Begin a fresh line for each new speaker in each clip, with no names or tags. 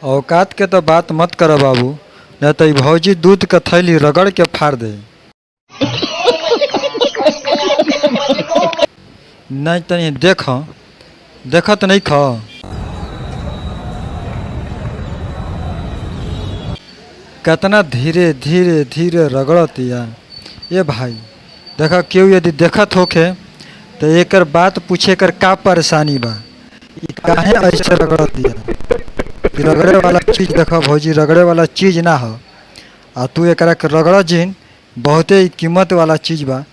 औकात के तो बात मत कर बाबू, न तो भौजी दूध के थैली रगड़ के फाड़ दे। नहीं तनी देखत नहीं ख कितना धीरे धीरे धीरे रगड़तिया। ये भाई देखा क्यों यदि देखत होखे तो एकर बात पूछे कर का परेशानी बा, ई काहे ऐसे रगड़तिया। कि रगड़े वाला चीज देखा भौजी रगड़े वाला चीज ना हो, आ तू एकरा के रगड़ जिन बहुते ही कीमत वाला चीज बा।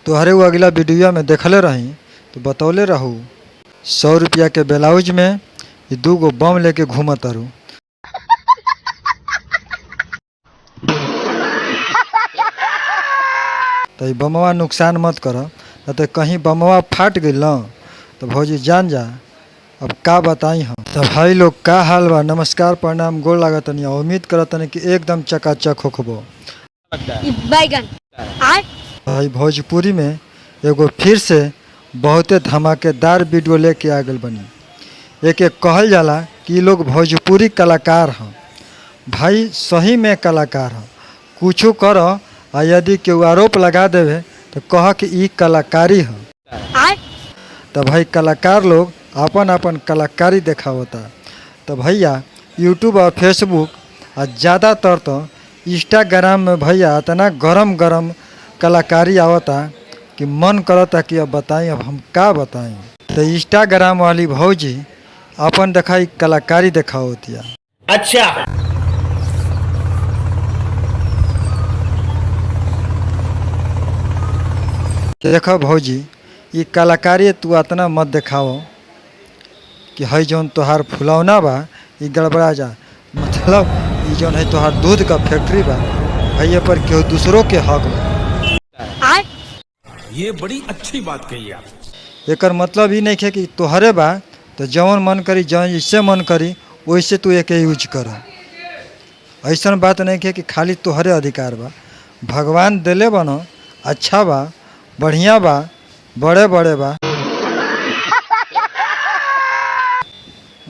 तोहरे वो अगला वीडियो में देखले रही तो बतौले रहू 100 रुपया के ब्लाउज में ये 2 गो बम लेके घूमत रहू। तो बमवा नुकसान मत कर, न तो कहीं बमवा फाट गई न तो भौजी जान जा अब का बताई हम। तो भाई लोग का हाल बा, नमस्कार प्रणाम गोड़ लागत नहीं। उम्मीद करत नहीं कि एकदम चकाचक होखबो। भाई भोजपुरी में एगो फिर से बहुते धमाकेदार वीडियो लेके आ गल बनी। एक कहल जाला कि लोग भोजपुरी कलाकार हैं। भाई सही में कलाकार हैं, कुछो कर आ यदि केहू आरोप लगा देवे तो कह कि ई कलाकारी है। तो भाई कलाकार लोग अपन अपन कलाकारी दिखावता। तो भैया यूट्यूब और फेसबुक और ज़्यादातर तो इंस्टाग्राम में भैया इतना गरम गरम कलाकारी आवता कि मन करता कि अब बताएं, अब हम का बताएं। तो इंस्टाग्राम वाली भौजी अपन दिखाई कलाकारी दिखावतिया।
अच्छा
देखो भौजी ये कलाकारी तू इतना मत दिखाओ कि है जौन तोहार फुलौना बा ये गड़बड़ा जा। मतलब ये जौन है तोहार दूध का फैक्ट्री बा, भैया पर केहू दूसरों के हक बा।
ये बड़ी अच्छी बात कही आप।
एकर मतलब ही नहीं है कि तोहरे बा तो जौन मन करी जैसे मन करी वैसे तू एक यूज कर। ऐसा बात नहीं है कि खाली तोहरे अधिकार बा। भगवान दिले बनो अच्छा बा, बढ़िया बा, बड़े बड़े बा।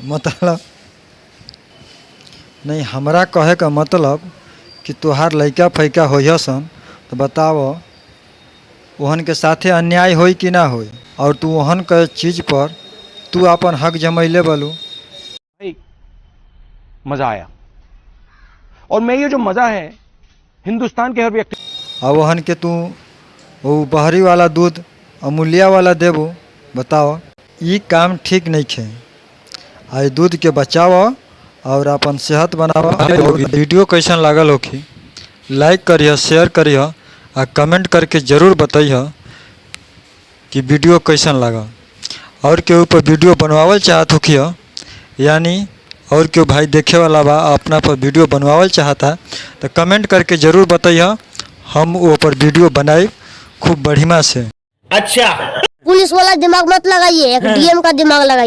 मतलब नहीं, हमरा कहे का मतलब कि तोहार लइका फैका होयसन तो बताओ ओहन के साथे अन्याय होई कि ना होई, और तू ओहन के चीज़ पर तू अपन हक जमैले बोलू।
मजा आया, और मैं ये जो मजा है हिंदुस्तान के हर व्यक्ति।
और ओहन के तू वो बहरी वाला दूध अमूल्या वाला देबू। बताओ ये काम ठीक नहीं है। आई दूध के बचाओ और अपन सेहत बनाओ। वीडियो कैसन लागल होखी लाइक करिए, शेयर करिए आ कमेंट करके ज़रूर बताइए कि वीडियो कैसन लगा। और के ऊपर वीडियो बनवावल चाहत होखिए, यानी और क्यों भाई देखे वाला बा अपना पर वीडियो बनवावल चाहता तो कमेंट करके ज़रूर बताइए, हम वो पर वीडियो बनाए खूब बढ़िया से।
अच्छा पुलिस वाला दिमाग मत लगाइए, एक डीएम का दिमाग लगाइए।